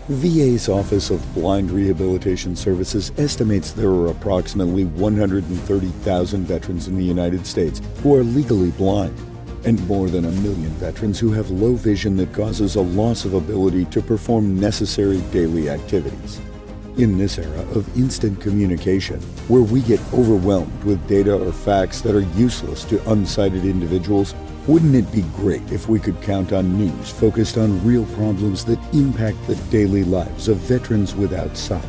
VA's Office of Blind Rehabilitation Services estimates there are approximately 130,000 veterans in the United States who are legally blind, and more than 1 million veterans who have low vision that causes a loss of ability to perform necessary daily activities. In this era of instant communication, where we get overwhelmed with data or facts that are useless to unsighted individuals, wouldn't it be great if we could count on news focused on real problems that impact the daily lives of veterans without sight?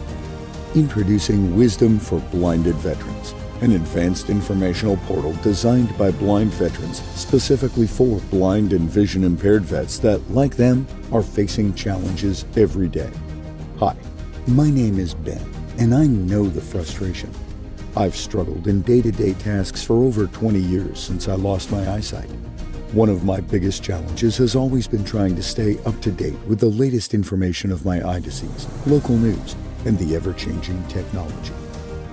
Introducing Wisdom for Blinded Veterans, an advanced informational portal designed by blind veterans specifically for blind and vision impaired vets that, like them, are facing challenges every day. Hi, my name is Ben, and I know the frustration. I've struggled in day-to-day tasks for over 20 years since I lost my eyesight. One of my biggest challenges has always been trying to stay up to date with the latest information of my eye disease, local news, and the ever-changing technology.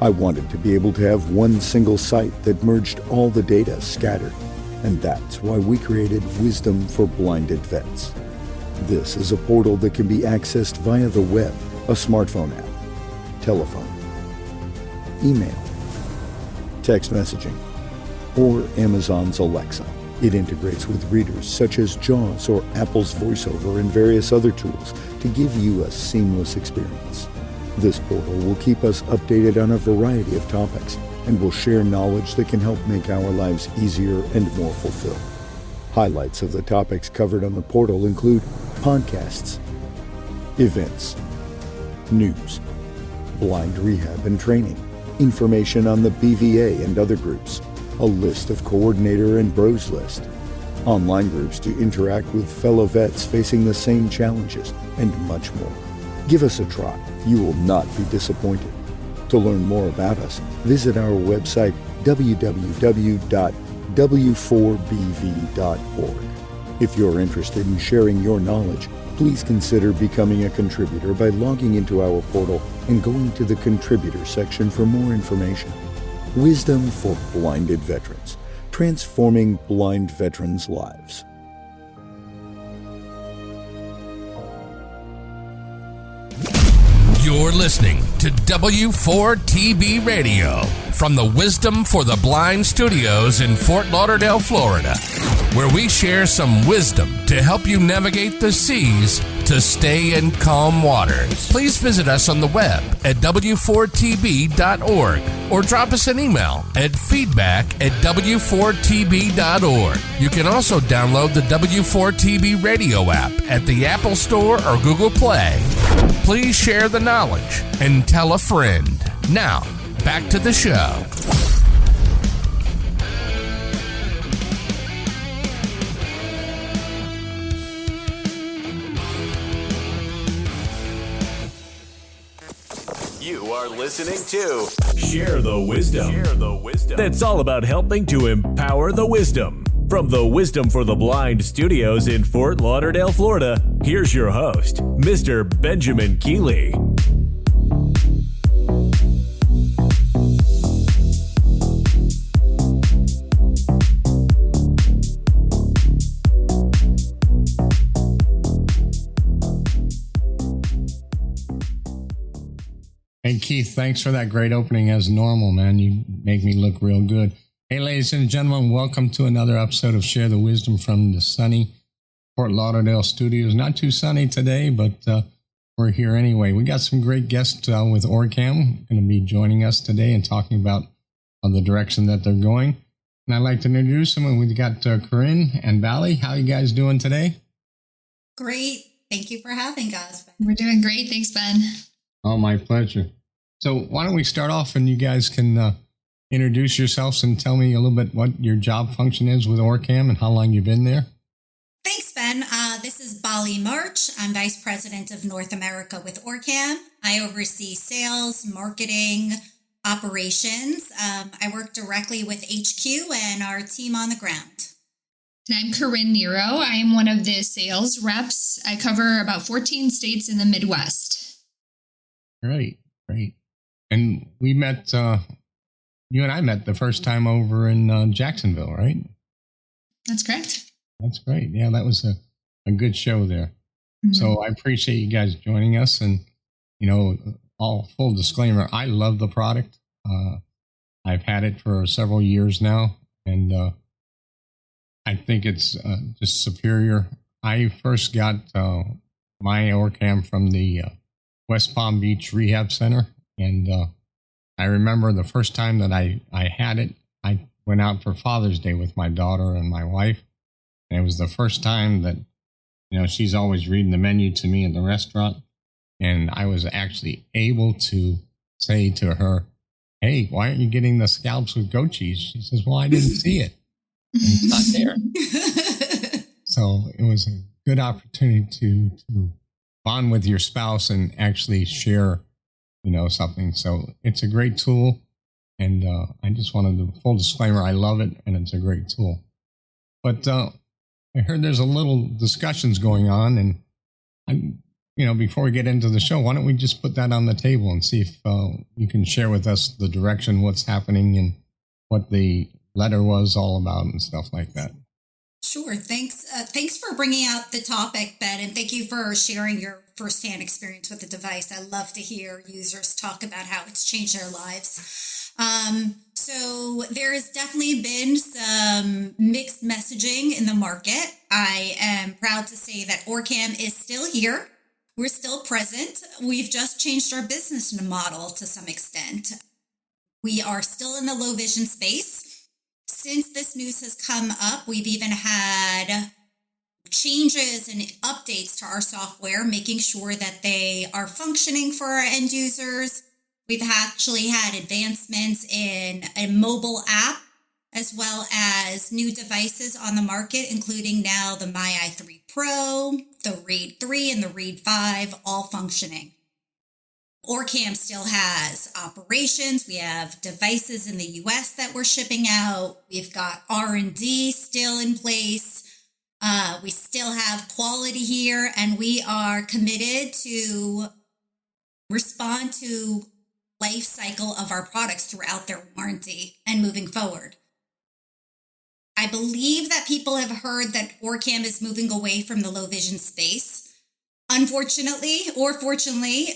I wanted to be able to have one single site that merged all the data scattered, and that's why we created Wisdom for Blinded Vets. This is a portal that can be accessed via the web, a smartphone app, telephone, email, text messaging, or Amazon's Alexa. It integrates with readers such as JAWS or Apple's VoiceOver and various other tools to give you a seamless experience. This portal will keep us updated on a variety of topics and will share knowledge that can help make our lives easier and more fulfilled. Highlights of the topics covered on the portal include podcasts, events, news, blind rehab and training, information on the BVA and other groups, a list of coordinator and bros list, online groups to interact with fellow vets facing the same challenges, and much more. Give us a try. You will not be disappointed. To learn more about us, visit our website www.w4bv.org. If you're interested in sharing your knowledge, please consider becoming a contributor by logging into our portal and going to the contributor section for more information. Wisdom for Blinded Veterans, transforming blind veterans' lives. You're listening to W4TB Radio from the Wisdom for the Blind Studios in Fort Lauderdale, Florida, where we share some wisdom to help you navigate the seas to stay in calm waters. Please visit us on the web at w4tb.org or drop us an email at feedback@w4tb.org. You can also download the W4TB radio app at the Apple Store or Google Play. Please share the knowledge and tell a friend. Now, back to the show. You are listening to Share the Wisdom. That's all about helping to empower the wisdom. From the Wisdom for the Blind Studios in Fort Lauderdale, Florida, here's your host, Mr. Benjamin Keeley. Hey, Keith, thanks for that great opening as normal, man. You make me look real good. Hey, ladies and gentlemen, welcome to another episode of Share the Wisdom from the sunny Fort Lauderdale studios. Not too sunny today, but we're here anyway. We got some great guests with OrCam going to be joining us today and talking about the direction that they're going. And I'd like to introduce them. We've got Corinne and Bali. How you guys doing today? Great. Thank you for having us. We're doing great. Thanks, Ben. Oh, my pleasure. So why don't we start off and you guys can introduce yourselves and tell me a little bit what your job function is with OrCam and how long you've been there. Thanks, Ben. This is Bali March. I'm Vice President of North America with OrCam. I oversee sales, marketing, operations. I work directly with HQ and our team on the ground. And I'm Corinne Nero. I am one of the sales reps. I cover about 14 states in the Midwest. Great. And we met, you and I met the first time over in Jacksonville, right? That's correct. That's great. Yeah, that was a good show there. So I appreciate you guys joining us. And, all full disclaimer, I love the product. I've had it for several years now, and I think it's just superior. I first got my OrCam from the West Palm Beach Rehab Center, and I remember the first time that I had it, I went out for Father's Day with my daughter and my wife, and it was the first time that, she's always reading the menu to me at the restaurant, and I was actually able to say to her, "Hey, why aren't you getting the scallops with goat cheese?" She says, "Well, I didn't see it. It's not there." So it was a good opportunity to bond with your spouse and actually share, something. So it's a great tool. And I just wanted to full disclaimer, I love it, and it's a great tool. But I heard there's a little discussions going on, and before we get into the show, why don't we just put that on the table and see if you can share with us the direction, what's happening, and what the letter was all about and stuff like that. Sure. Thanks. Thanks for bringing out the topic, Ben, and thank you for sharing your firsthand experience with the device. I love to hear users talk about how it's changed their lives. So there has definitely been some mixed messaging in the market. I am proud to say that OrCam is still here. We're still present. We've just changed our business model to some extent. We are still in the low vision space. Since this news has come up, we've even had changes and updates to our software, making sure that they are functioning for our end users. We've actually had advancements in a mobile app, as well as new devices on the market, including now the My i3 Pro, the Read 3, and the Read 5, all functioning. OrCam still has operations. We have devices in the US that we're shipping out. We've got R&D still in place. We still have quality here, and we are committed to respond to life cycle of our products throughout their warranty and moving forward. I believe that people have heard that OrCam is moving away from the low vision space. Unfortunately, or fortunately,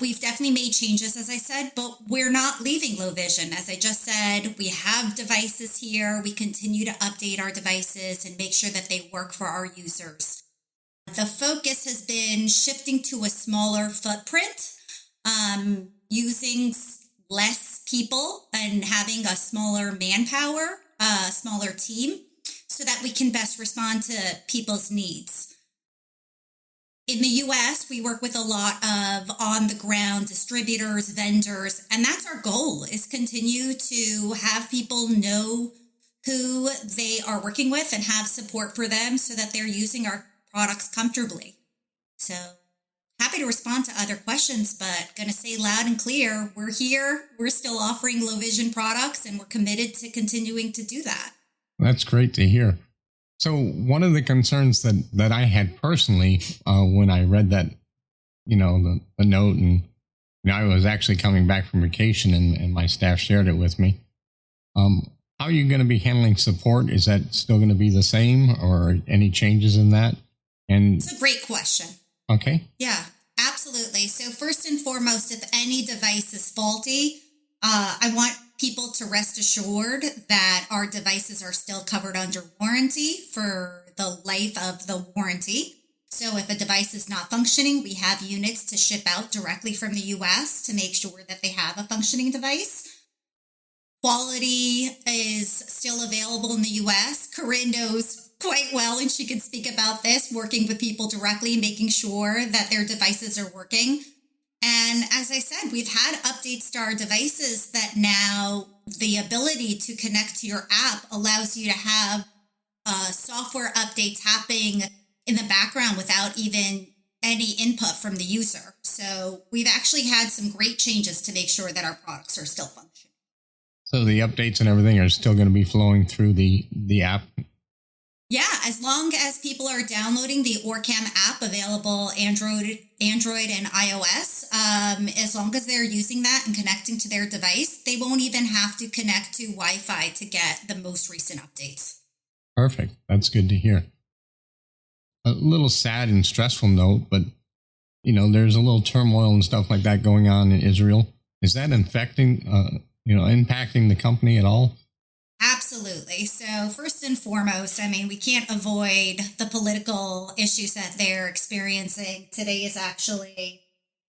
we've definitely made changes, as I said, but we're not leaving low vision. As I just said, we have devices here. We continue to update our devices and make sure that they work for our users. The focus has been shifting to a smaller footprint, using less people and having a smaller manpower, a smaller team, so that we can best respond to people's needs. In the US, we work with a lot of on-the-ground distributors, vendors, and that's our goal, is continue to have people know who they are working with and have support for them so that they're using our products comfortably. So happy to respond to other questions, but going to say loud and clear, we're here, we're still offering low vision products, and we're committed to continuing to do that. That's great to hear. So one of the concerns that I had personally when I read that, the note, and I was actually coming back from vacation and my staff shared it with me. How are you going to be handling support? Is that still going to be the same, or any changes in that? And it's a great question. Okay. Yeah, absolutely. So first and foremost, if any device is faulty, I want people to rest assured that our devices are still covered under warranty for the life of the warranty. So if a device is not functioning, we have units to ship out directly from the US to make sure that they have a functioning device. Quality is still available in the US. Corinne knows quite well, and she can speak about this, working with people directly, making sure that their devices are working. And as I said, we've had updates to our devices that now the ability to connect to your app allows you to have software updates happening in the background without even any input from the user. So we've actually had some great changes to make sure that our products are still functioning. So the updates and everything are still going to be flowing through the app? Yeah, as long as people are downloading the OrCam app, available Android and iOS, as long as they're using that and connecting to their device, they won't even have to connect to Wi-Fi to get the most recent updates. Perfect. That's good to hear. a little sad and stressful note, but there's a little turmoil and stuff like that going on in Israel. Is that impacting the company at all? Absolutely. So first and foremost, we can't avoid the political issues that they're experiencing. Today is actually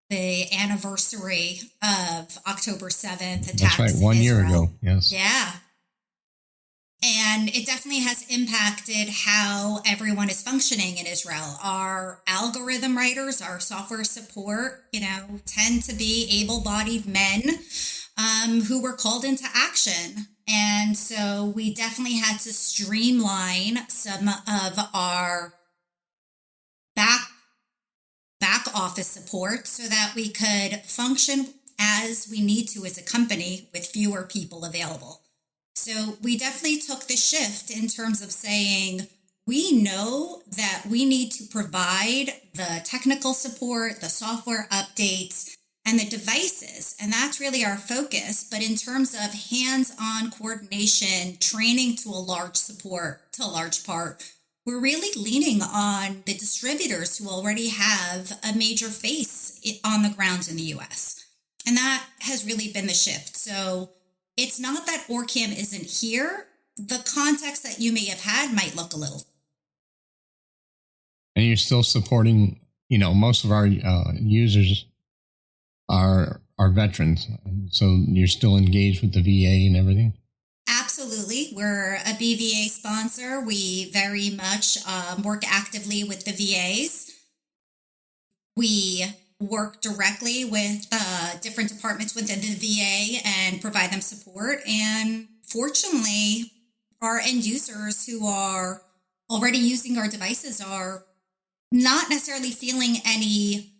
the anniversary of October 7th attacks. That's right, 1 year ago. Yes. Yeah. And it definitely has impacted how everyone is functioning in Israel. Our algorithm writers, our software support, tend to be able-bodied men who were called into action. And so we definitely had to streamline some of our back office support so that we could function as we need to as a company with fewer people available. So we definitely took the shift in terms of saying, we know that we need to provide the technical support, the software updates, and the devices. And that's really our focus. But in terms of hands-on coordination, training to a large part, we're really leaning on the distributors who already have a major face on the ground in the US. And that has really been the shift. So it's not that OrCam isn't here. The context that you may have had might look a little. And you're still supporting, most of our users are veterans. So you're still engaged with the VA and everything? Absolutely. We're a BVA sponsor. We very much work actively with the VAs. We work directly with different departments within the VA and provide them support. And fortunately, our end users who are already using our devices are not necessarily feeling any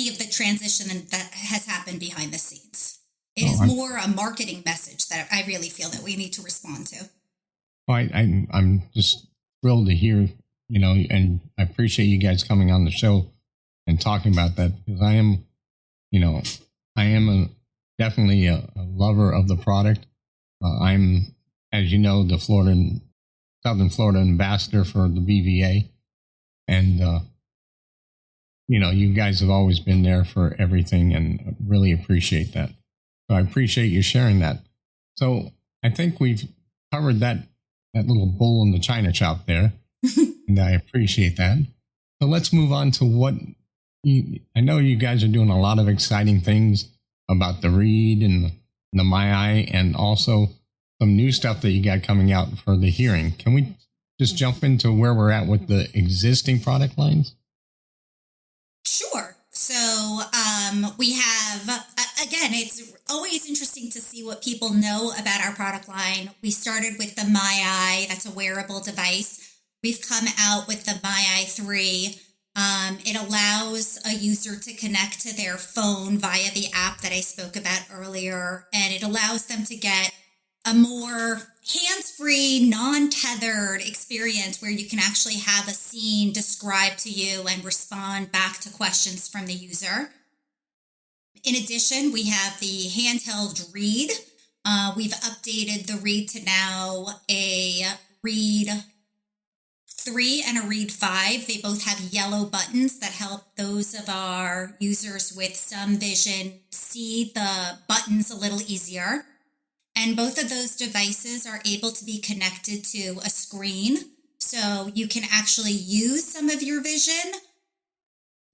of the transition that has happened behind the scenes. It is more a marketing message that I really feel that we need to respond to. Well, I'm just thrilled to hear, and I appreciate you guys coming on the show and talking about that, because I am definitely a lover of the product. I'm, as you know, the Southern Florida ambassador for the BVA, and you guys have always been there for everything, and really appreciate that. So I appreciate you sharing that. So I think we've covered that little bull in the china shop there, and I appreciate that. So let's move on to I know you guys are doing a lot of exciting things about the Read and the My Eye, and also some new stuff that you got coming out for the hearing. Can we just jump into where we're at with the existing product lines? Sure. So we have, again, it's always interesting to see what people know about our product line. We started with the My Eye. That's a wearable device. We've come out with the My Eye 3. It allows a user to connect to their phone via the app that I spoke about earlier, and it allows them to get a more hands-free, non-tethered experience where you can actually have a scene described to you and respond back to questions from the user. In addition, we have the handheld Read. We've updated the Read to now a Read 3 and a Read 5. They both have yellow buttons that help those of our users with some vision see the buttons a little easier. And both of those devices are able to be connected to a screen. So you can actually use some of your vision.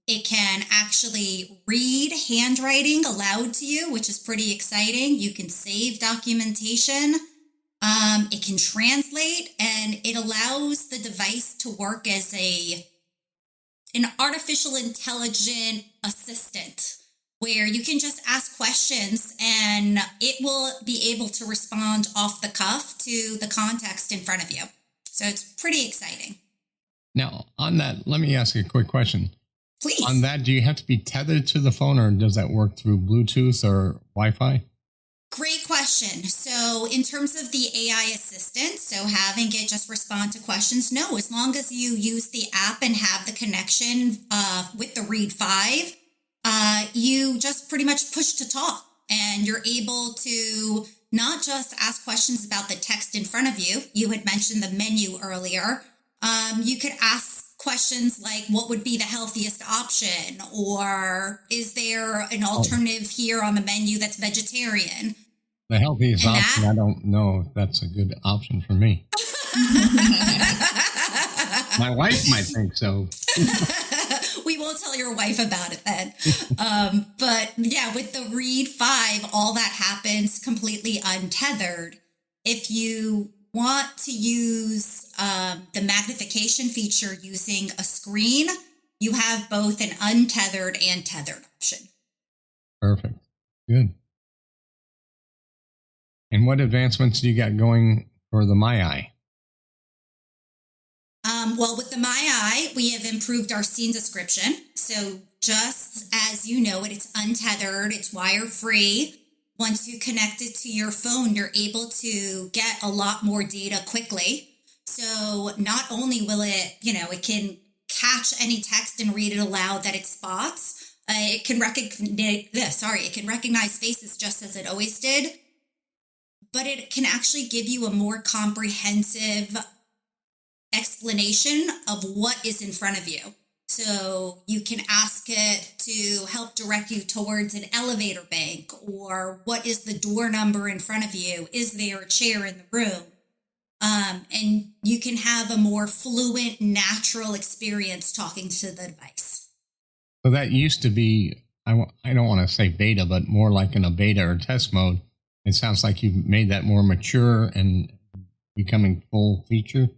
It can actually read handwriting aloud to you, which is pretty exciting. You can save documentation. It can translate, and it allows the device to work as an artificial intelligent assistant, where you can just ask questions and it will be able to respond off the cuff to the context in front of you. So it's pretty exciting. Now, on that, let me ask you a quick question. Please. On that, do you have to be tethered to the phone, or does that work through Bluetooth or Wi-Fi? Great question. So in terms of the AI assistant, so having it just respond to questions, no, as long as you use the app and have the connection with the Read 5, you just pretty much push to talk, and you're able to not just ask questions about the text in front of you. You had mentioned the menu earlier. You could ask questions like, what would be the healthiest option? Or is there an alternative here on the menu that's vegetarian? The healthiest option, I don't know if that's a good option for me. My wife might think so. We will tell your wife about it then. But yeah, with the Read 5, all that happens completely untethered. If you want to use the magnification feature using a screen, you have both an untethered and tethered option. Perfect. Good. And what advancements do you got going for the MyEye? Well, with the MyEye, we have improved our scene description. So just as you know it, it's untethered, it's wire-free. Once you connect it to your phone, you're able to get a lot more data quickly. So not only will it, it can catch any text and read it aloud that it spots. It can recognize faces just as it always did. But it can actually give you a more comprehensive explanation of what is in front of you. So you can ask it to help direct you towards an elevator bank, or what is the door number in front of you? Is there a chair in the room? And you can have a more fluent, natural experience talking to the device. So that used to be, I don't want to say beta, but more like in a beta or test mode. It sounds like you've made that more mature and becoming full feature.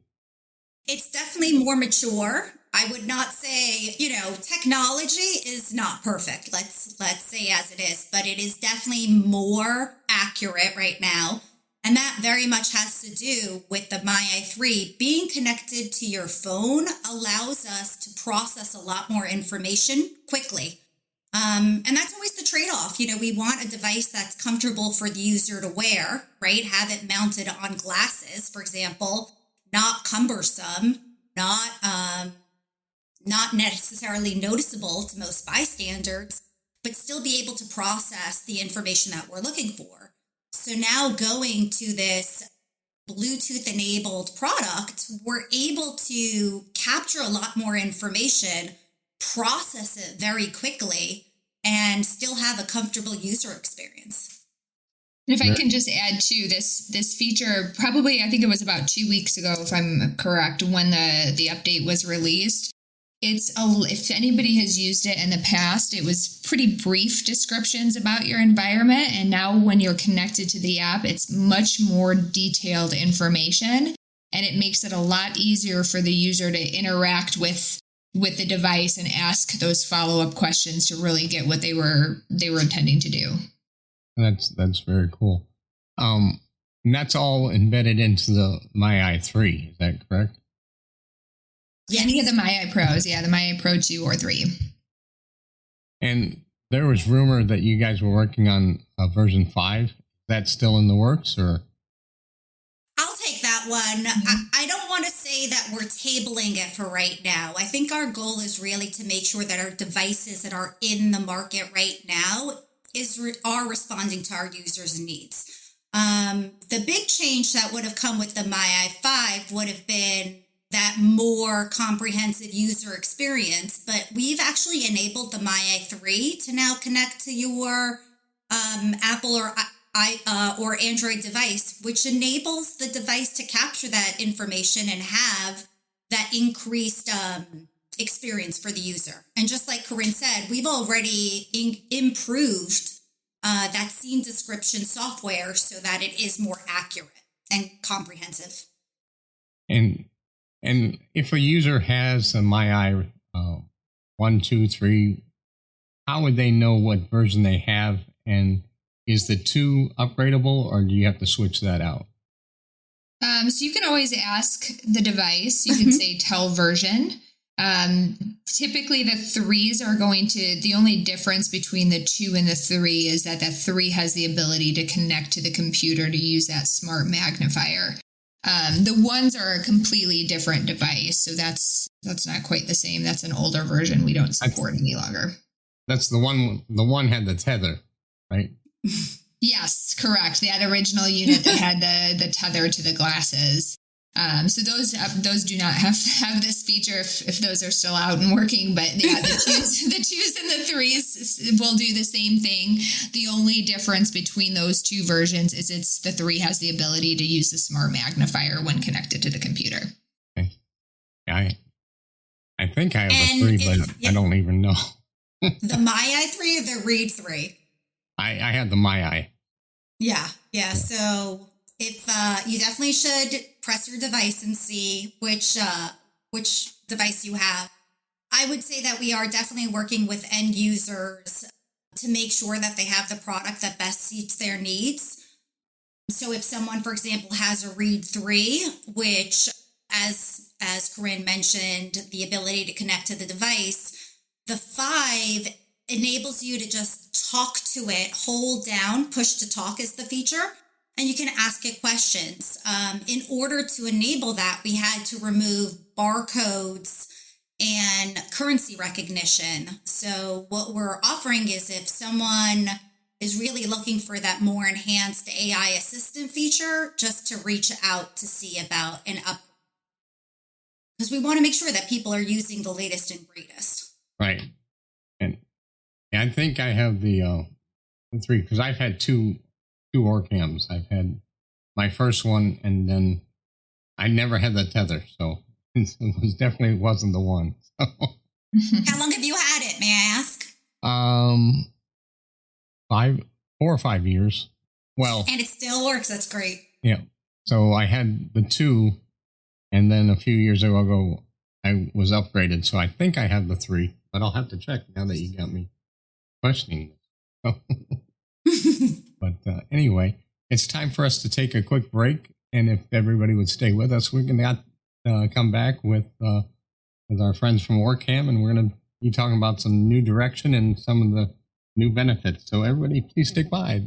It's definitely more mature. I would not say, technology is not perfect. Let's say as it is, but it is definitely more accurate right now. And that very much has to do with the MyEye 3. Being connected to your phone allows us to process a lot more information quickly. And that's always the trade-off. We want a device that's comfortable for the user to wear, right? Have it mounted on glasses, for example, not cumbersome, not necessarily noticeable to most bystanders, but still be able to process the information that we're looking for. So now going to this Bluetooth-enabled product, we're able to capture a lot more information, process it very quickly, and still have a comfortable user experience. And if I can just add to this feature, probably I think it was about 2 weeks ago, if I'm correct, when the update was released. If anybody has used it in the past, it was pretty brief descriptions about your environment. And now when you're connected to the app, it's much more detailed information. And it makes it a lot easier for the user to interact with the device and ask those follow-up questions to really get what they were intending to do. That's very cool. And that's all embedded into the MyEye 3. Is that correct? Yes. Any of the MyEye Pros, the MyEye Pro 2 or 3. And there was rumor that you guys were working on version 5. Is that still in the works, or? I'll take that one. I don't want to say that we're tabling it for right now. I think our goal is really to make sure that our devices that are in the market right now are responding to our users' needs. The big change that would have come with the MyEye 5 would have been that more comprehensive user experience, but we've actually enabled the MyEye 3 to now connect to your Apple or Android device, which enables the device to capture that information and have that increased experience for the user. And just like Corinne said, we've already improved that scene description software so that it is more accurate and comprehensive. And if a user has a MyEye 1, 2, 3, how would they know what version they have? And is the 2 upgradable, or do you have to switch that out? So you can always ask the device. You can say tell version. Typically the 3s are the only difference between the 2 and the 3 is that the 3 has the ability to connect to the computer to use that smart magnifier. The 1s are a completely different device, so that's not quite the same. That's an older version we don't support any longer. That's the one. The 1 had the tether, right? Yes, correct. That original unit that had the tether to the glasses. So those do not have this feature if those are still out and working. But yeah, the twos and the threes will do the same thing. The only difference between those two versions is the 3 has the ability to use the smart magnifier when connected to the computer. Okay. I think I have a 3, but I don't even know. The MyEye 3 or the Read 3? I had the MyEye. Yeah. So if you definitely should press your device and see which device you have. I would say that we are definitely working with end users to make sure that they have the product that best suits their needs. So if someone, for example, has a Read 3, which as Corinne mentioned, the ability to connect to the device, the 5 enables you to just talk to it, hold down, push to talk is the feature, and you can ask it questions. In order to enable that, we had to remove barcodes and currency recognition. So what we're offering is if someone is really looking for that more enhanced AI assistant feature, just to reach out to see about an upgrade. Because we want to make sure that people are using the latest and greatest. Right. And I think I have the 3, because I've had two OrCams. I've had my first one, and then I never had the tether, so it definitely wasn't the one. So. How long have you had it, may I ask? 4 or 5 years. Well, and it still works. That's great. Yeah. So I had the 2, and then a few years ago I was upgraded. So I think I have the 3, but I'll have to check now that you got me questioning this. But anyway, it's time for us to take a quick break. And if everybody would stay with us, we're going to come back with our friends from OrCam, and we're going to be talking about some new direction and some of the new benefits. So everybody, please stick by.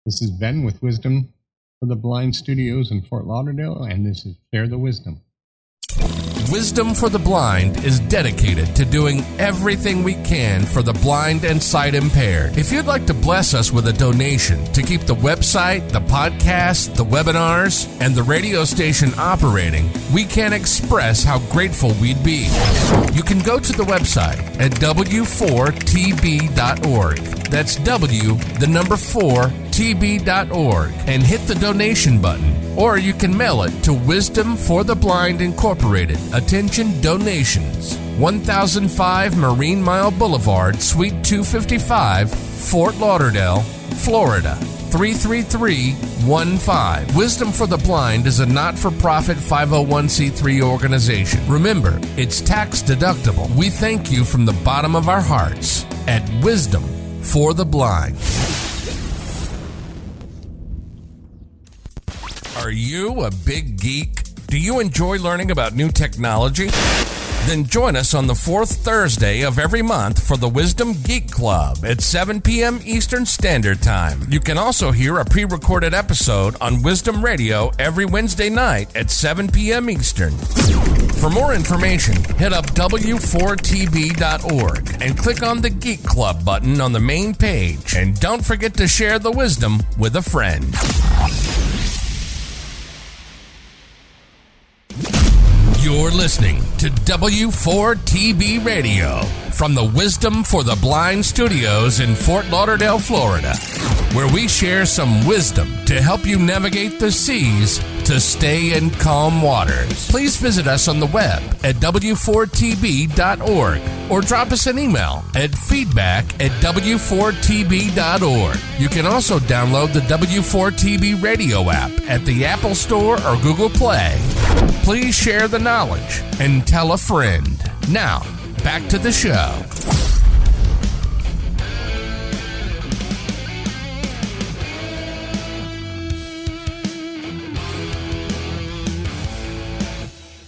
This is Ben with Wisdom for the Blind Studios in Fort Lauderdale, and this is Share the Wisdom. Wisdom for the Blind is dedicated to doing everything we can for the blind and sight impaired. If you'd like to bless us with a donation to keep the website, the podcast, the webinars, and the radio station operating, we can't express how grateful we'd be. You can go to the website at w4tb.org. That's4tb.org, and hit the donation button. Or you can mail it to Wisdom for the Blind Incorporated. Attention donations. 1005 Marine Mile Boulevard, Suite 255, Fort Lauderdale, Florida, 33315. Wisdom for the Blind is a not-for-profit 501c3 organization. Remember, it's tax deductible. We thank you from the bottom of our hearts at Wisdom for the Blind. Are you a big geek? Do you enjoy learning about new technology? Then join us on the 4th Thursday of every month for the Wisdom Geek Club at 7 p.m. Eastern Standard Time. You can also hear a pre-recorded episode on Wisdom Radio every Wednesday night at 7 p.m. Eastern. For more information, hit up w4tb.org and click on the Geek Club button on the main page. And don't forget to share the wisdom with a friend. You're listening to W4TB Radio from the Wisdom for the Blind Studios in Fort Lauderdale, Florida, where we share some wisdom to help you navigate the seas to stay in calm waters. Please visit us on the web at w4tb.org or drop us an email at feedback@w4tb.org. You can also download the W4TB radio app at the Apple Store or Google Play. Please share the knowledge and tell a friend. Now, back to the show.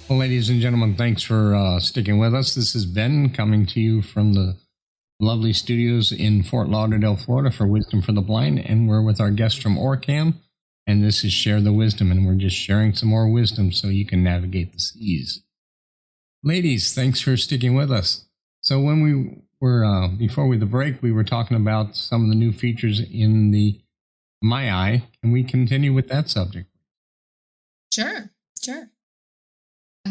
Well, ladies and gentlemen, thanks for sticking with us. This is Ben coming to you from the lovely studios in Fort Lauderdale, Florida for Wisdom for the Blind, and we're with our guest from OrCam, and this is Share the Wisdom, and we're just sharing some more wisdom so you can navigate the seas. Ladies, thanks for sticking with us. So when we were, before the break, we were talking about some of the new features in the MyEye. Can we continue with that subject? Sure.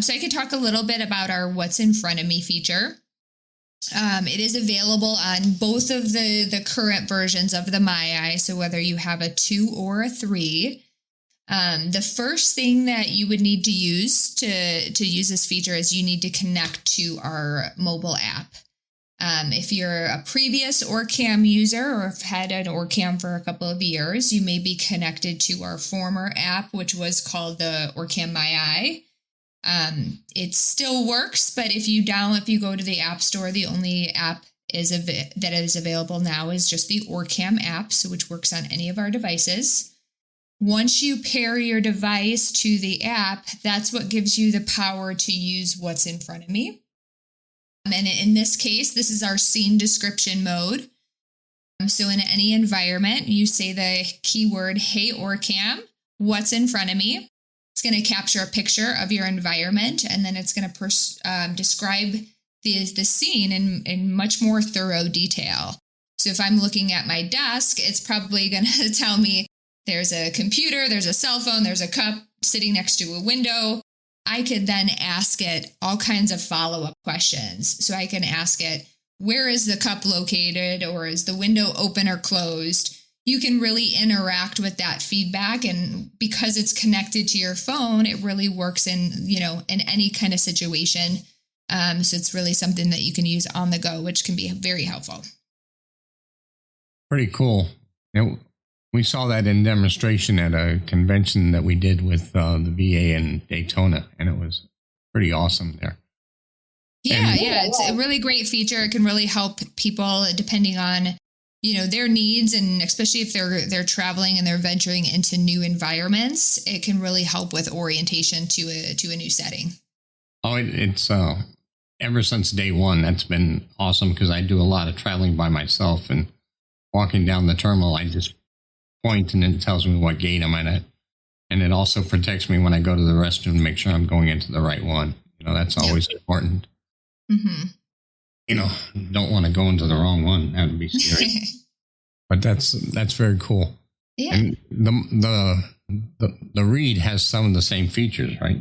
So I could talk a little bit about our What's in Front of Me feature. It is available on both of the current versions of the MyEye. So whether you have a 2 or a 3, the first thing that you would need to use to use this feature is you need to connect to our mobile app. If you're a previous OrCam user or have had an OrCam for a couple of years, you may be connected to our former app, which was called the OrCam MyEye. It still works, but if you go to the App Store, the only app that is available now is just the OrCam app, which works on any of our devices. Once you pair your device to the app, that's what gives you the power to use What's in Front of Me. And in this case, this is our scene description mode. So in any environment, you say the keyword, "Hey OrCam, what's in front of me?" It's going to capture a picture of your environment, and then it's going to describe the scene in much more thorough detail. So if I'm looking at my desk, it's probably going to tell me there's a computer, there's a cell phone, there's a cup sitting next to a window. I could then ask it all kinds of follow-up questions. So I can ask it, where is the cup located, or is the window open or closed? You can really interact with that feedback, and because it's connected to your phone, it really works in any kind of situation. So it's really something that you can use on the go, which can be very helpful. Pretty cool. We saw that in demonstration at a convention that we did with the VA in Daytona, and it was pretty awesome there. Yeah, it's a really great feature. It can really help people depending on their needs, and especially if they're traveling and they're venturing into new environments, it can really help with orientation to a new setting. Oh, it's ever since day one, that's been awesome, because I do a lot of traveling by myself, and walking down the terminal, I just point and it tells me what gate I'm at. And it also protects me when I go to the restroom to make sure I'm going into the right one. That's always important. Mm-hmm. Don't want to go into the wrong one. That would be scary. But that's very cool. Yeah. And the Read has some of the same features, right?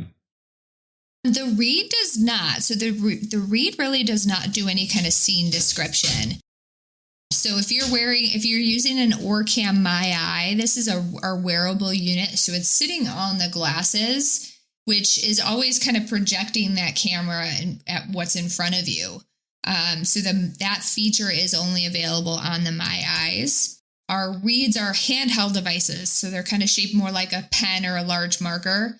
The Read does not. So the Read really does not do any kind of scene description. So if you're using an OrCam MyEye, this is our wearable unit. So it's sitting on the glasses, which is always kind of projecting that camera at what's in front of you. So that feature is only available on the MyEyes. Our Reads are handheld devices, so they're kind of shaped more like a pen or a large marker.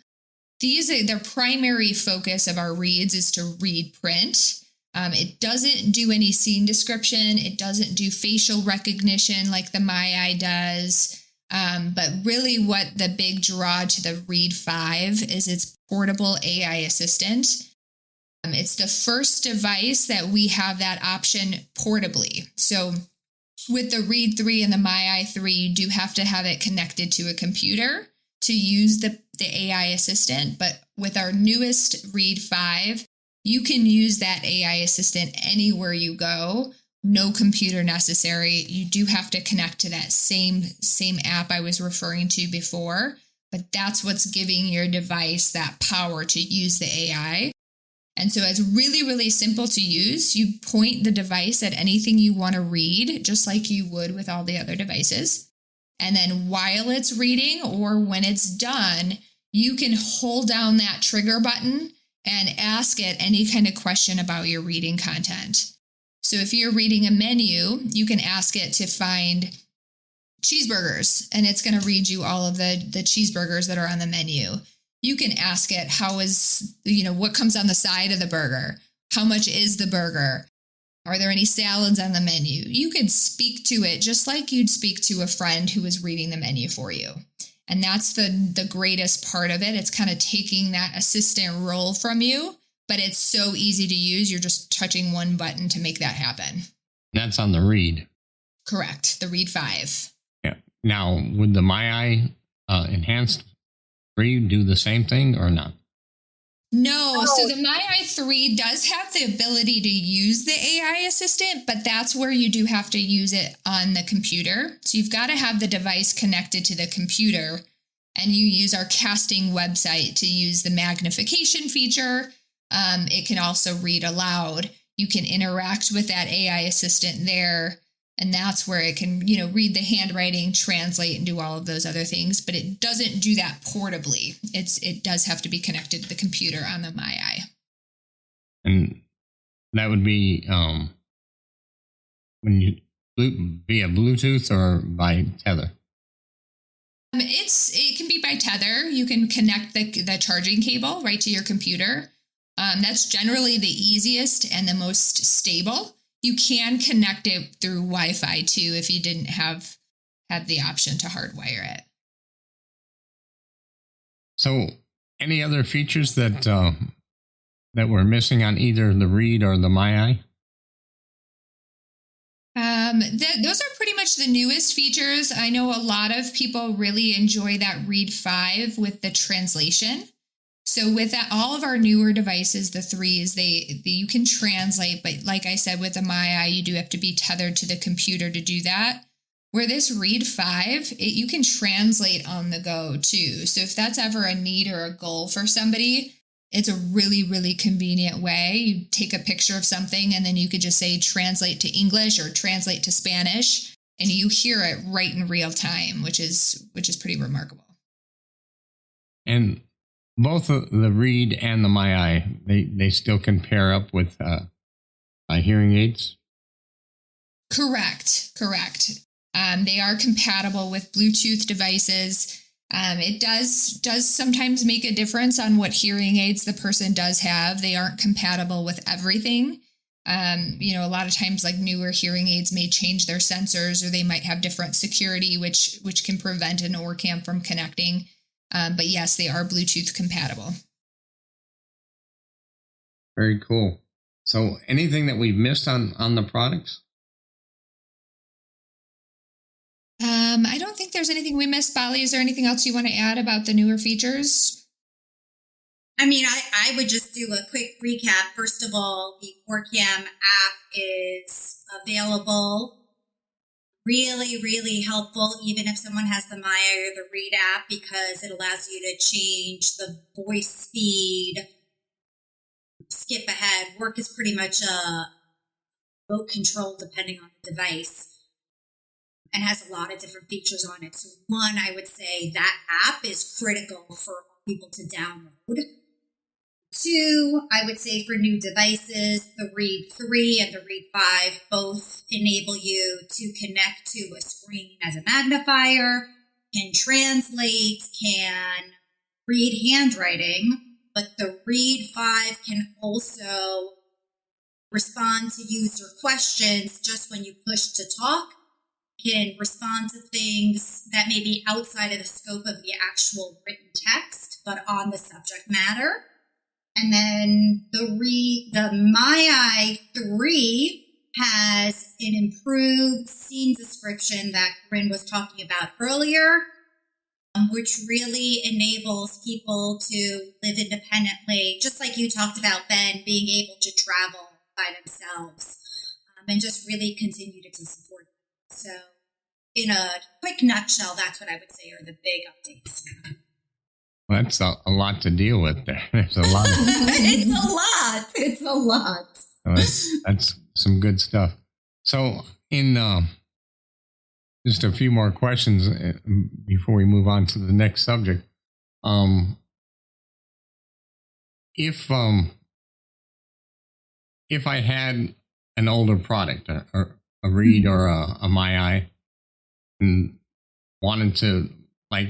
Their primary focus of our Reads is to read print. It doesn't do any scene description. It doesn't do facial recognition like the MyEye does. But really what the big draw to the Read 5 is its portable AI assistant. It's the first device that we have that option portably. So with the Read 3 and the MyEye 3, you do have to have it connected to a computer to use the AI assistant. But with our newest Read 5, you can use that AI assistant anywhere you go. No computer necessary. You do have to connect to that same app I was referring to before, but that's what's giving your device that power to use the AI. And so it's really, really simple to use. You point the device at anything you want to read, just like you would with all the other devices. And then while it's reading or when it's done, you can hold down that trigger button and ask it any kind of question about your reading content. So if you're reading a menu, you can ask it to find cheeseburgers, and it's going to read you all of the cheeseburgers that are on the menu. You can ask it what comes on the side of the burger? How much is the burger? Are there any salads on the menu? You could speak to it just like you'd speak to a friend who was reading the menu for you. And that's the greatest part of it. It's kind of taking that assistant role from you, but it's so easy to use. You're just touching one button to make that happen. That's on the Read. Correct. The Read 5. Yeah. Now, would the MyEye enhanced 3 do the same thing or not? No. So the MyEye 3 does have the ability to use the AI assistant, but that's where you do have to use it on the computer. So you've got to have the device connected to the computer, and you use our casting website to use the magnification feature, it can also read aloud. You can interact with that AI assistant there, and that's where it can, read the handwriting, translate, and do all of those other things. But it doesn't do that portably. It does have to be connected to the computer on the MyEye. And that would be when you via Bluetooth or by tether. It can be by tether. You can connect the charging cable right to your computer. That's generally the easiest and the most stable. You can connect it through Wi-Fi too if you didn't have the option to hardwire it. So, any other features that we're missing on either the Read or the MyEye? Those are pretty much the newest features. I know a lot of people really enjoy that Read 5 with the translation. So with that, all of our newer devices, the 3s, you can translate, but like I said, with the MyEye, you do have to be tethered to the computer to do that. Where this Read 5, you can translate on the go too. So if that's ever a need or a goal for somebody, it's a really, really convenient way. You take a picture of something and then you could just say translate to English or translate to Spanish, and you hear it right in real time, which is pretty remarkable. And both the Read and the MyEye, they still can pair up with hearing aids? Correct. They are compatible with Bluetooth devices. It does sometimes make a difference on what hearing aids the person does have. They aren't compatible with everything. A lot of times, like, newer hearing aids may change their sensors, or they might have different security, which can prevent an OrCam from connecting. But yes, they are Bluetooth compatible. Very cool. So anything that we've missed on the products? I don't think there's anything we missed. Bali, is there anything else you want to add about the newer features? I mean, I would just do a quick recap. First of all, the OrCam app is available. Really, really helpful, even if someone has the MyEye or the Read app, because it allows you to change the voice speed, skip ahead. Work is pretty much a remote control depending on the device, and has a lot of different features on it. So one, I would say that app is critical for people to download. Two, I would say for new devices, the Read 3 and the Read 5 both enable you to connect to a screen as a magnifier, can translate, can read handwriting, but the Read 5 can also respond to user questions just when you push to talk, can respond to things that may be outside of the scope of the actual written text, but on the subject matter. And then the MyEye 3 has an improved scene description that Corinne was talking about earlier, which really enables people to live independently, just like you talked about, Ben, being able to travel by themselves, and just really continue to support them. So in a quick nutshell, that's what I would say are the big updates. Well, that's a lot to deal with there. There's a lot. It's a lot. So that's some good stuff. So in just a few more questions before we move on to the next subject. If I had an older product, or a Read or a MyEye, and wanted to, like,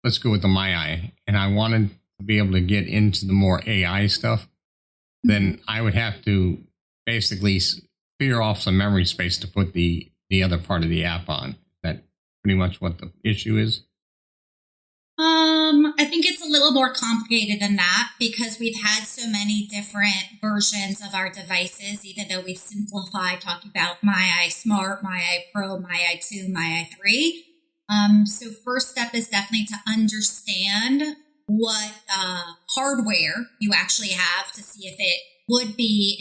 let's go with the MyEye, and I wanted to be able to get into the more AI stuff, then I would have to basically clear off some memory space to put the other part of the app on. Is that pretty much what the issue is? I think it's a little more complicated than that, because we've had so many different versions of our devices, even though we've simplified talking about MyEye Smart, MyEye Pro, MyEye 2, MyEye 3. So first step is definitely to understand what hardware you actually have to see if it would be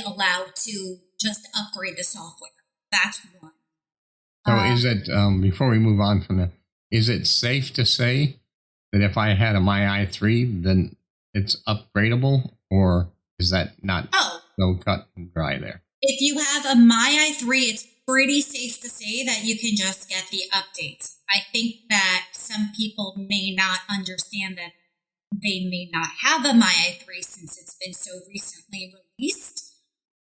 allowed to just upgrade the software. That's one. So is it, before we move on from that, is it safe to say that if I had a My i3, then it's upgradable, or is that not so cut and dry there? If you have a My i3, it's pretty safe to say that you can just get the updates. I think that some people may not understand that they may not have a My i3 since it's been so recently released.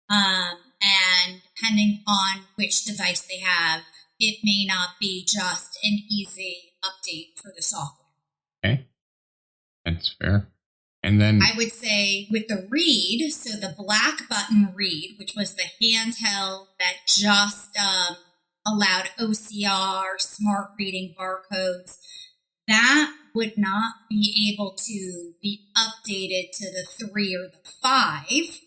And depending on which device they have, it may not be just an easy update for the software. Okay, that's fair. And then I would say with the Read, so the black button Read, which was the handheld that just allowed OCR, smart reading barcodes, that would not be able to be updated to the 3 or the 5.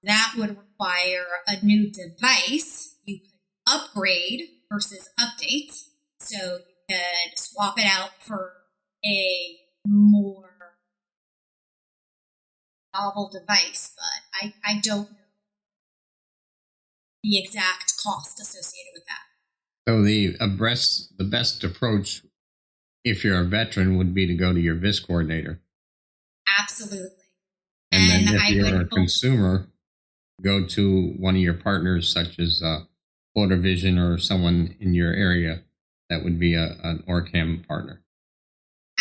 That would require a new device. You could upgrade versus update. So you could swap it out for a more novel device, but I don't know the exact cost associated with that. So the best approach, if you're a veteran, would be to go to your VIS coordinator. Absolutely. And then if you're a consumer, go to one of your partners, such as Florida Vision or someone in your area that would be an OrCam partner.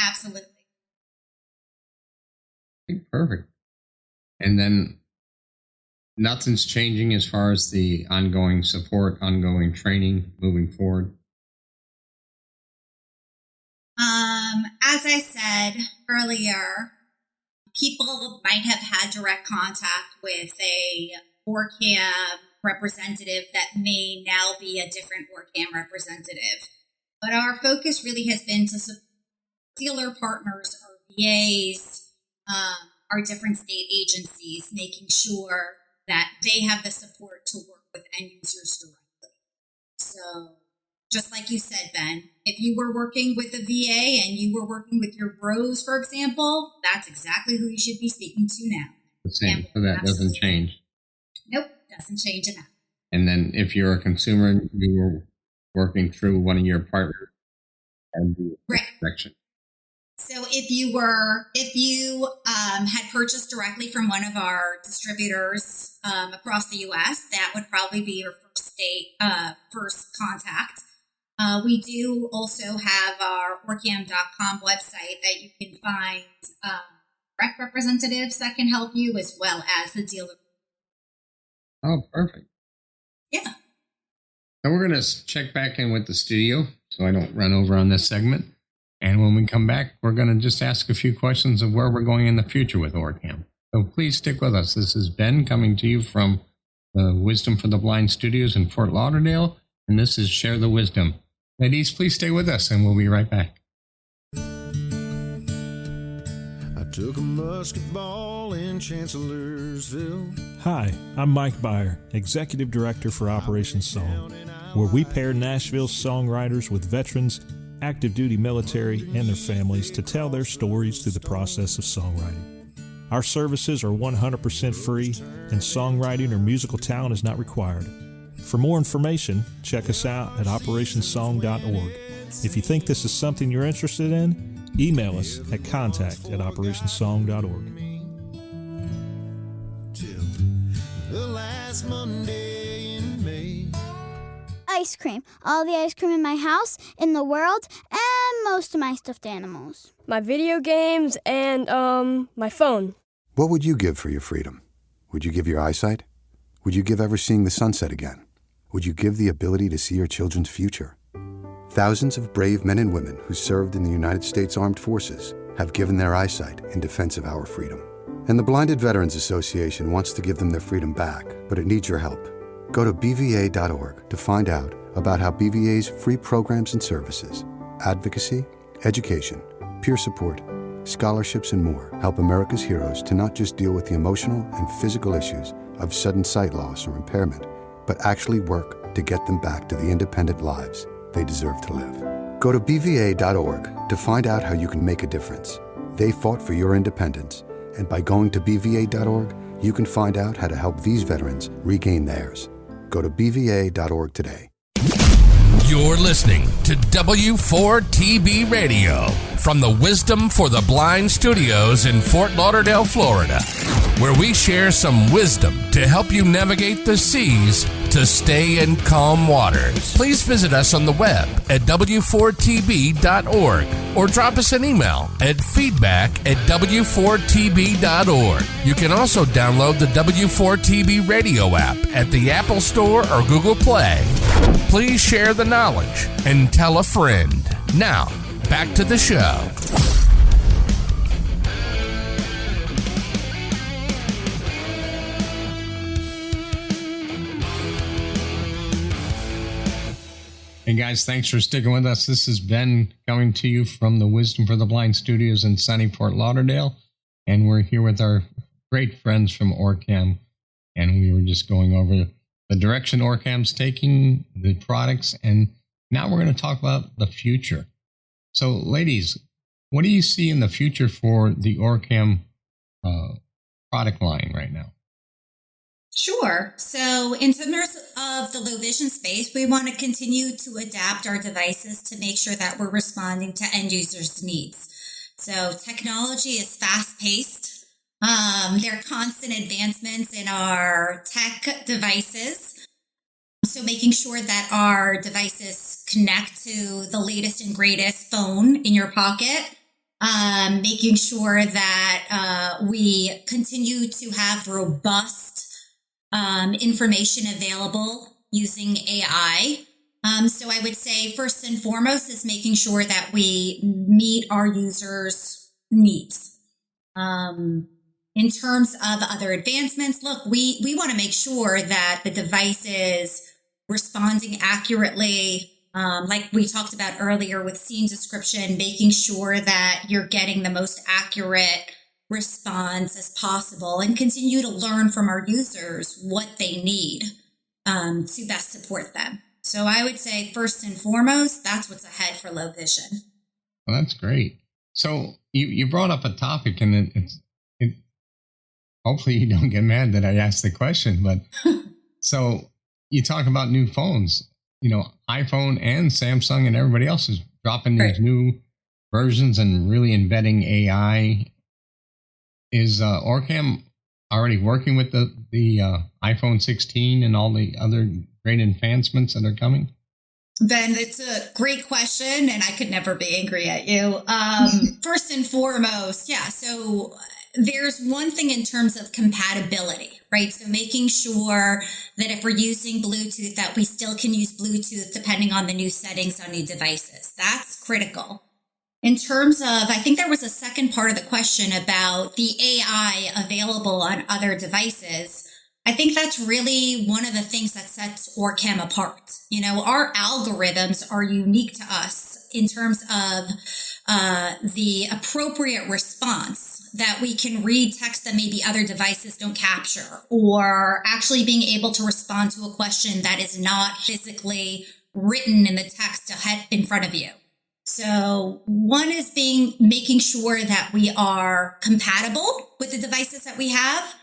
Absolutely. Okay, perfect. And then nothing's changing as far as the ongoing support, ongoing training moving forward? As I said earlier, people might have had direct contact with a OrCam representative that may now be a different OrCam representative. But our focus really has been to support dealer partners, our VAs, our different state agencies, making sure that they have the support to work with end users directly. So just like you said, Ben, if you were working with the VA and you were working with your bros, for example, that's exactly who you should be speaking to now. The same, so that doesn't change. Nope, doesn't change enough. And then if you're a consumer, you were working through one of your partners and the section. So if you had purchased directly from one of our distributors across the U.S., that would probably be your first contact. We do also have our OrCam.com website that you can find rec representatives that can help you, as well as the dealer. Oh, perfect. Yeah. So we're going to check back in with the studio so I don't run over on this segment. And when we come back, we're going to just ask a few questions of where we're going in the future with OrCam. So please stick with us. This is Ben coming to you from the Wisdom for the Blind Studios in Fort Lauderdale, and this is Share the Wisdom. Ladies, please stay with us, and we'll be right back. I took a musket ball in Chancellorsville. Hi, I'm Mike Byer, Executive Director for Operation Song, where we pair Nashville's songwriters with veterans, active duty military, and their families to tell their stories through the process of songwriting. Our services are 100% free, and songwriting or musical talent is not required. For more information, check us out at operationsong.org. If you think this is something you're interested in, email us at contact@operationsong.org. Till the last Monday in May. Ice cream. All the ice cream in my house, in the world, and most of my stuffed animals. My video games and, my phone. What would you give for your freedom? Would you give your eyesight? Would you give ever seeing the sunset again? Would you give the ability to see your children's future? Thousands of brave men and women who served in the United States Armed Forces have given their eyesight in defense of our freedom. And the Blinded Veterans Association wants to give them their freedom back, but it needs your help. Go to BVA.org to find out about how BVA's free programs and services, advocacy, education, peer support, scholarships, and more help America's heroes to not just deal with the emotional and physical issues of sudden sight loss or impairment, but actually work to get them back to the independent lives they deserve to live. Go to BVA.org to find out how you can make a difference. They fought for your independence, and by going to BVA.org, you can find out how to help these veterans regain theirs. Go to BVA.org today. You're listening to W4TB Radio from the Wisdom for the Blind Studios in Fort Lauderdale, Florida, where we share some wisdom to help you navigate the seas to stay in calm waters. Please visit us on the web at w4tb.org or drop us an email at feedback@w4tb.org. You can also download the W4TB radio app at the Apple Store or Google Play. Please share the knowledge and tell a friend. Now, back to the show. Hey guys, thanks for sticking with us. This is Ben coming to you from the Wisdom for the Blind Studios in sunny Fort Lauderdale. And we're here with our great friends from OrCam. And we were just going over the direction OrCam's taking, the products, and now we're going to talk about the future. So ladies, what do you see in the future for the OrCam product line right now? Sure. So in terms of the low vision space, we want to continue to adapt our devices to make sure that we're responding to end users' needs. So technology is fast paced. There are constant advancements in our tech devices. So making sure that our devices connect to the latest and greatest phone in your pocket. Making sure that we continue to have robust information available using AI. So I would say first and foremost is making sure that we meet our users' needs. In terms of other advancements, look, we want to make sure that the device is responding accurately. Like we talked about earlier with scene description, making sure that you're getting the most accurate response as possible and continue to learn from our users what they need to best support them. So I would say first and foremost, that's what's ahead for low vision. Well, that's great. So you brought up a topic, and it hopefully you don't get mad that I asked the question, but so you talk about new phones, iPhone and Samsung and everybody else is dropping these new versions and really embedding AI. Is OrCam already working with the iPhone 16 and all the other great advancements that are coming? Ben, it's a great question, and I could never be angry at you. First and foremost, so there's one thing in terms of compatibility, right? So making sure that if we're using Bluetooth, that we still can use Bluetooth depending on the new settings on new devices. That's critical. In terms of, I think there was a second part of the question about the AI available on other devices. I think that's really one of the things that sets OrCam apart. Our algorithms are unique to us in terms of the appropriate response, that we can read text that maybe other devices don't capture, or actually being able to respond to a question that is not physically written in the text in front of you. So one is making sure that we are compatible with the devices that we have.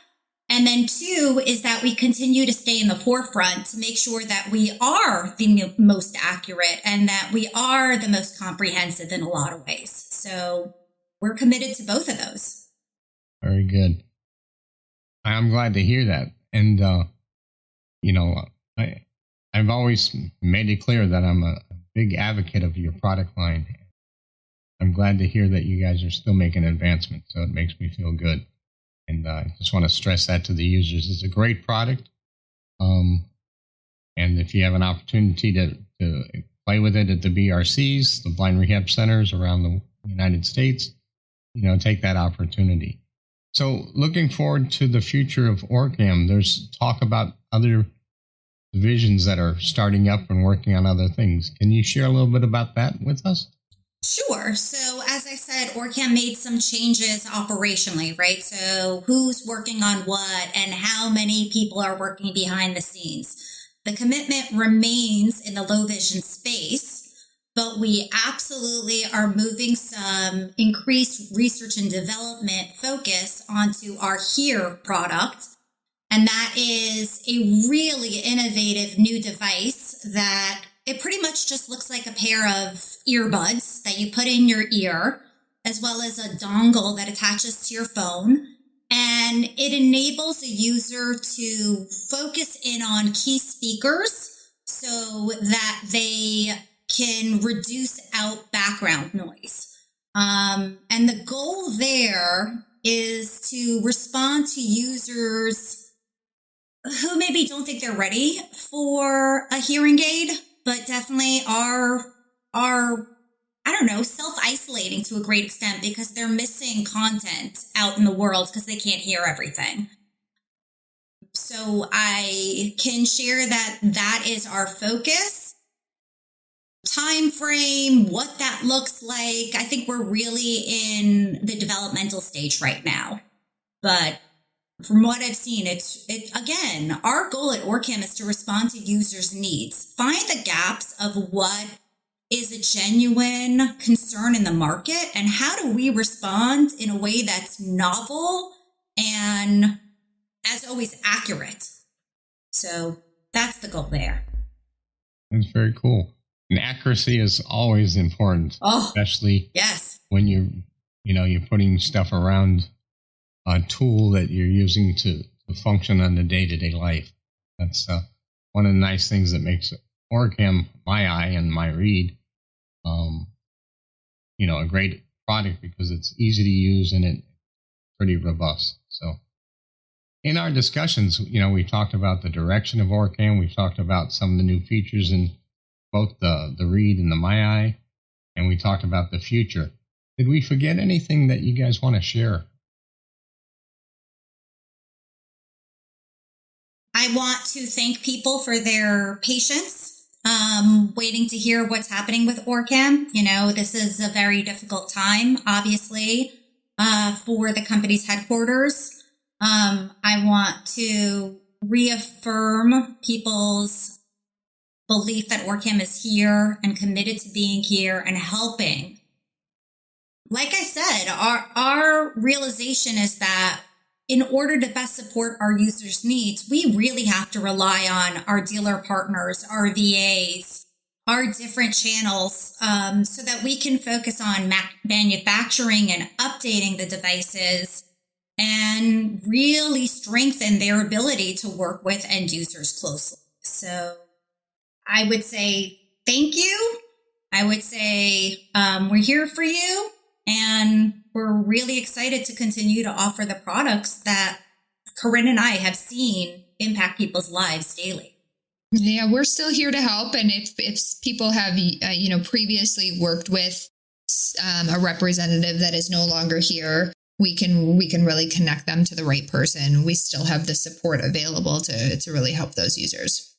And then two is that we continue to stay in the forefront to make sure that we are the most accurate and that we are the most comprehensive in a lot of ways. So we're committed to both of those. Very good. I'm glad to hear that. And, I've always made it clear that I'm a big advocate of your product line. I'm glad to hear that you guys are still making advancements, so it makes me feel good. And I just want to stress that to the users. It's a great product. And if you have an opportunity to play with it at the BRCs, the blind rehab centers around the United States, take that opportunity. So looking forward to the future of OrCam, there's talk about other divisions that are starting up and working on other things. Can you share a little bit about that with us? Sure. So as I said, OrCam made some changes operationally, right? So who's working on what and how many people are working behind the scenes. The commitment remains in the low vision space, but we absolutely are moving some increased research and development focus onto our HERE product. And that is a really innovative new device that it pretty much just looks like a pair of earbuds that you put in your ear, as well as a dongle that attaches to your phone. And it enables a user to focus in on key speakers so that they can reduce out background noise. And the goal there is to respond to users who maybe don't think they're ready for a hearing aid, but definitely are self-isolating to a great extent because they're missing content out in the world because they can't hear everything. So I can share that is our focus. Time frame, what that looks like. I think we're really in the developmental stage right now. But from what I've seen, again, our goal at OrCam is to respond to users' needs, find the gaps of what is a genuine concern in the market, and how do we respond in a way that's novel and, as always, accurate. So that's the goal there. That's very cool. And accuracy is always important, especially when you're putting stuff around a tool that you're using to function on the day-to-day life. That's one of the nice things that makes OrCam, my eye and my read, a great product because it's easy to use and it's pretty robust. So in our discussions, we talked about the direction of OrCam. We talked about some of the new features in both the read and the my eye, and we talked about the future. Did we forget anything that you guys want to share? I want to thank people for their patience, waiting to hear what's happening with OrCam. This is a very difficult time, obviously, for the company's headquarters. I want to reaffirm people's belief that OrCam is here and committed to being here and helping. Like I said, our realization is that in order to best support our users' needs, we really have to rely on our dealer partners, our VAs, our different channels, so that we can focus on manufacturing and updating the devices and really strengthen their ability to work with end users closely. So I would say thank you. I would say we're here for you. And we're really excited to continue to offer the products that Corinne and I have seen impact people's lives daily. Yeah, we're still here to help. And if people have, previously worked with a representative that is no longer here, we can really connect them to the right person. We still have the support available to really help those users.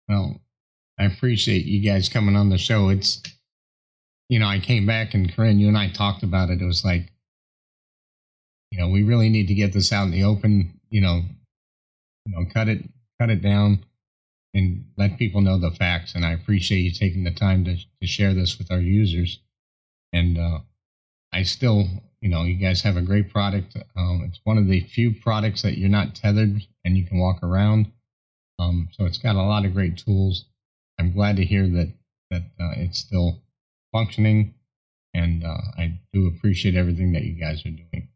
Well, I appreciate you guys coming on the show. It's, I came back and Corinne, you and I talked about it. It was like, we really need to get this out in the open, cut it down and let people know the facts. And I appreciate you taking the time to share this with our users. And I still, you guys have a great product. It's one of the few products that you're not tethered and you can walk around. So it's got a lot of great tools. I'm glad to hear that it's still functioning, and I do appreciate everything that you guys are doing.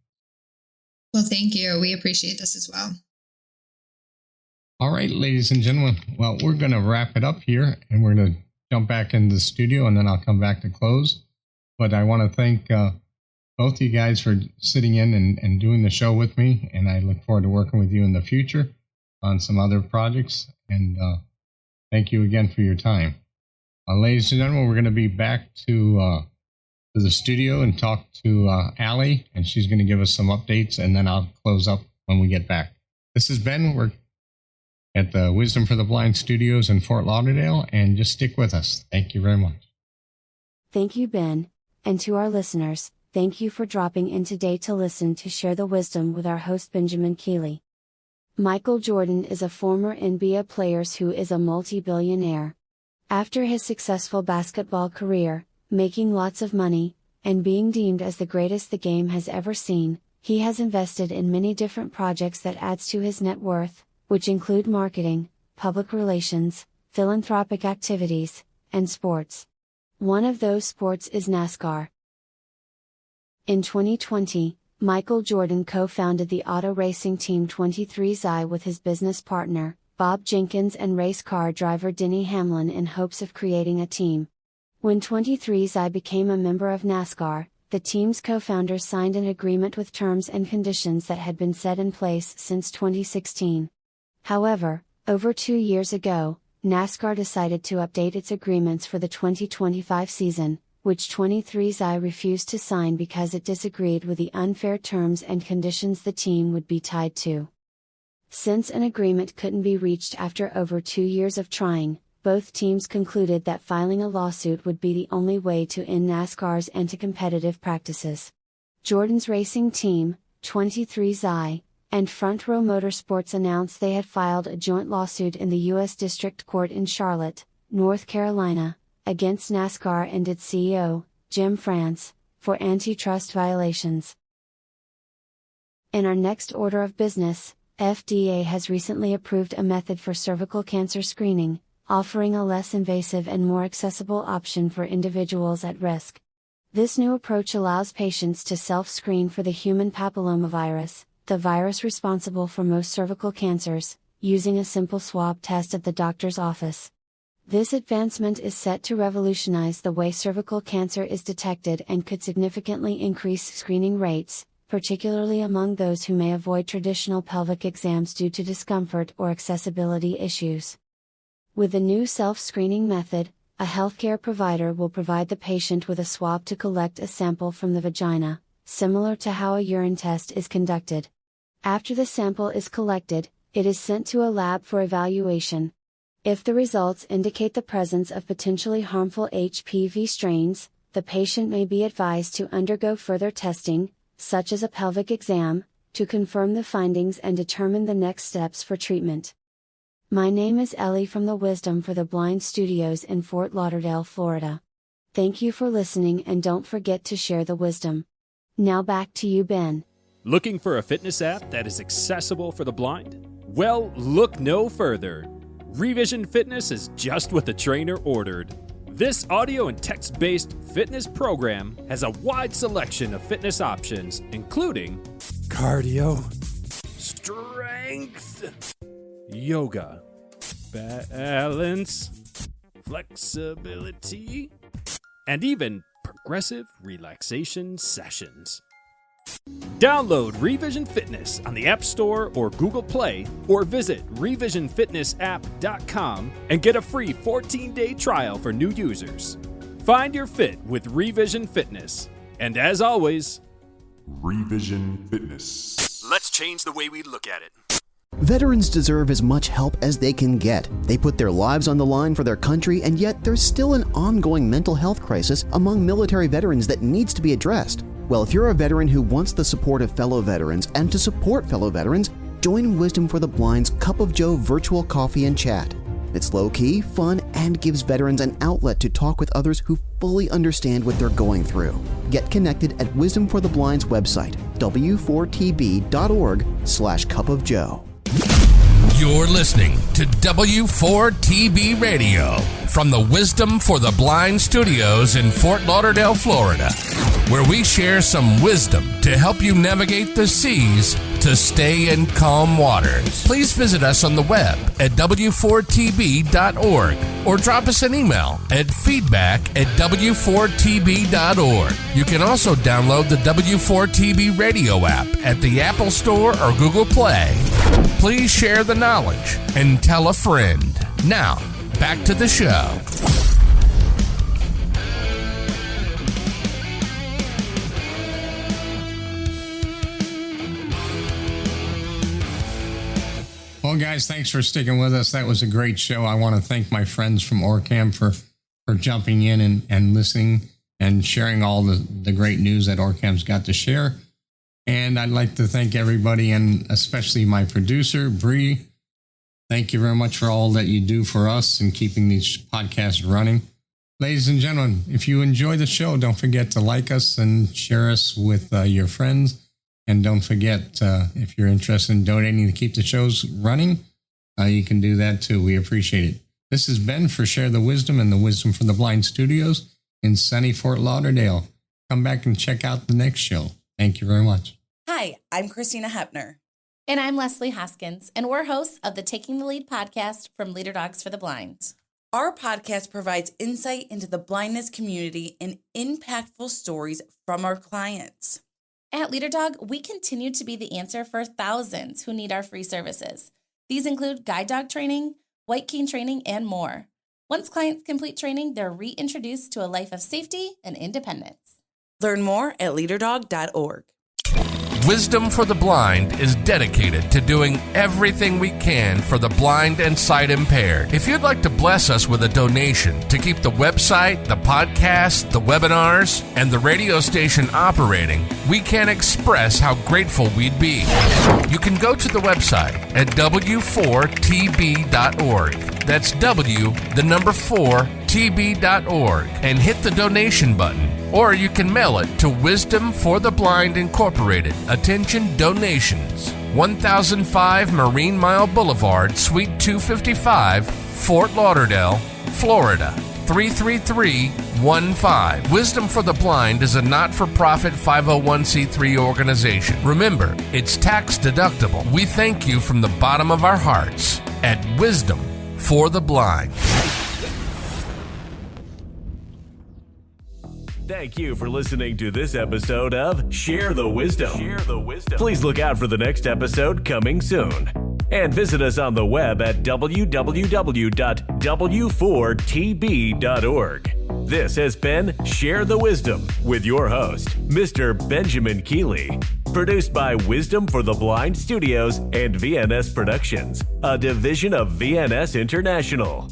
Well, thank you. We appreciate this as well. All right, ladies and gentlemen. Well, we're going to wrap it up here, and we're going to jump back into the studio, and then I'll come back to close. But I want to thank both of you guys for sitting in and doing the show with me, and I look forward to working with you in the future on some other projects. And thank you again for your time. Ladies and gentlemen, we're going to be back to the studio and talk to Allie, and she's going to give us some updates, and then I'll close up when we get back. This is Ben. We're at the Wisdom for the Blind Studios in Fort Lauderdale, and just stick with us. Thank you very much. Thank you, Ben. And to our listeners, thank you for dropping in today to listen to Share the Wisdom with our host Benjamin Keeley. Michael Jordan is a former NBA player who is a multi-billionaire. After his successful basketball career, making lots of money, and being deemed as the greatest the game has ever seen, he has invested in many different projects that adds to his net worth, which include marketing, public relations, philanthropic activities, and sports. One of those sports is NASCAR. In 2020, Michael Jordan co-founded the auto racing team 23XI with his business partner, Bob Jenkins, and race car driver Denny Hamlin in hopes of creating a team. When 23XI became a member of NASCAR, the team's co-founders signed an agreement with terms and conditions that had been set in place since 2016. However, over 2 years ago, NASCAR decided to update its agreements for the 2025 season, which 23XI refused to sign because it disagreed with the unfair terms and conditions the team would be tied to. Since an agreement couldn't be reached after over 2 years of trying, both teams concluded that filing a lawsuit would be the only way to end NASCAR's anti-competitive practices. Jordan's racing team, 23XI, and Front Row Motorsports announced they had filed a joint lawsuit in the U.S. District Court in Charlotte, North Carolina, against NASCAR and its CEO, Jim France, for antitrust violations. In our next order of business, FDA has recently approved a method for cervical cancer screening, offering a less invasive and more accessible option for individuals at risk. This new approach allows patients to self-screen for the human papillomavirus, the virus responsible for most cervical cancers, using a simple swab test at the doctor's office. This advancement is set to revolutionize the way cervical cancer is detected and could significantly increase screening rates, particularly among those who may avoid traditional pelvic exams due to discomfort or accessibility issues. With the new self-screening method, a healthcare provider will provide the patient with a swab to collect a sample from the vagina, similar to how a urine test is conducted. After the sample is collected, it is sent to a lab for evaluation. If the results indicate the presence of potentially harmful HPV strains, the patient may be advised to undergo further testing, such as a pelvic exam, to confirm the findings and determine the next steps for treatment. My name is Ellie from the Wisdom for the Blind Studios in Fort Lauderdale, Florida. Thank you for listening, and don't forget to share the wisdom. Now back to you, Ben. Looking for a fitness app that is accessible for the blind? Well, look no further. Revision Fitness is just what the trainer ordered. This audio and text-based fitness program has a wide selection of fitness options, including cardio, strength, yoga, balance, flexibility, and even progressive relaxation sessions. Download Revision Fitness on the App Store or Google Play, or visit revisionfitnessapp.com and get a free 14-day trial for new users. Find your fit with Revision Fitness. And as always, Revision Fitness. Let's change the way we look at it. Veterans deserve as much help as they can get. They put their lives on the line for their country, and yet there's still an ongoing mental health crisis among military veterans that needs to be addressed. Well, if you're a veteran who wants the support of fellow veterans and to support fellow veterans, join Wisdom for the Blind's Cup of Joe virtual coffee and chat. It's low-key, fun, and gives veterans an outlet to talk with others who fully understand what they're going through. Get connected at Wisdom for the Blind's website, w4tb.org/cupofjoe. You're listening to W4TB Radio from the Wisdom for the Blind Studios in Fort Lauderdale, Florida, where we share some wisdom to help you navigate the seas to stay in calm waters. Please visit us on the web at w4tb.org or drop us an email at feedback@w4tb.org. You can also download the W4TB radio app at the Apple Store or Google Play. Please share the knowledge and tell a friend. Now, back to the show. Well, guys, thanks for sticking with us. That was a great show. I want to thank my friends from OrCam for jumping in and listening and sharing all the great news that OrCam's got to share. And I'd like to thank everybody, and especially my producer, Bree. Thank you very much for all that you do for us and keeping these podcasts running. Ladies and gentlemen, if you enjoy the show, don't forget to like us and share us with your friends. And don't forget, if you're interested in donating to keep the shows running, you can do that too. We appreciate it. This is Ben for Share the Wisdom and the Wisdom for the Blind Studios in sunny Fort Lauderdale. Come back and check out the next show. Thank you very much. Hi, I'm Christina Hepner. And I'm Leslie Hoskins, and we're hosts of the Taking the Lead podcast from Leader Dogs for the Blind. Our podcast provides insight into the blindness community and impactful stories from our clients. At Leader Dog, we continue to be the answer for thousands who need our free services. These include guide dog training, white cane training, and more. Once clients complete training, they're reintroduced to a life of safety and independence. Learn more at leaderdog.org. Wisdom for the Blind is dedicated to doing everything we can for the blind and sight impaired. If you'd like to bless us with a donation to keep the website, the podcast, the webinars, and the radio station operating, we can't express how grateful we'd be. You can go to the website at w4tb.org. That's w4tb.org and hit the donation button. Or you can mail it to Wisdom for the Blind Incorporated. Attention donations. 1005 Marine Mile Boulevard, Suite 255, Fort Lauderdale, Florida, 33315. Wisdom for the Blind is a not-for-profit 501c3 organization. Remember, it's tax deductible. We thank you from the bottom of our hearts at Wisdom for the Blind. Thank you for listening to this episode of Share the Wisdom. Please look out for the next episode coming soon. And visit us on the web at www.w4tb.org. This has been Share the Wisdom with your host, Mr. Benjamin Keeley. Produced by Wisdom for the Blind Studios and VNS Productions, a division of VNS International.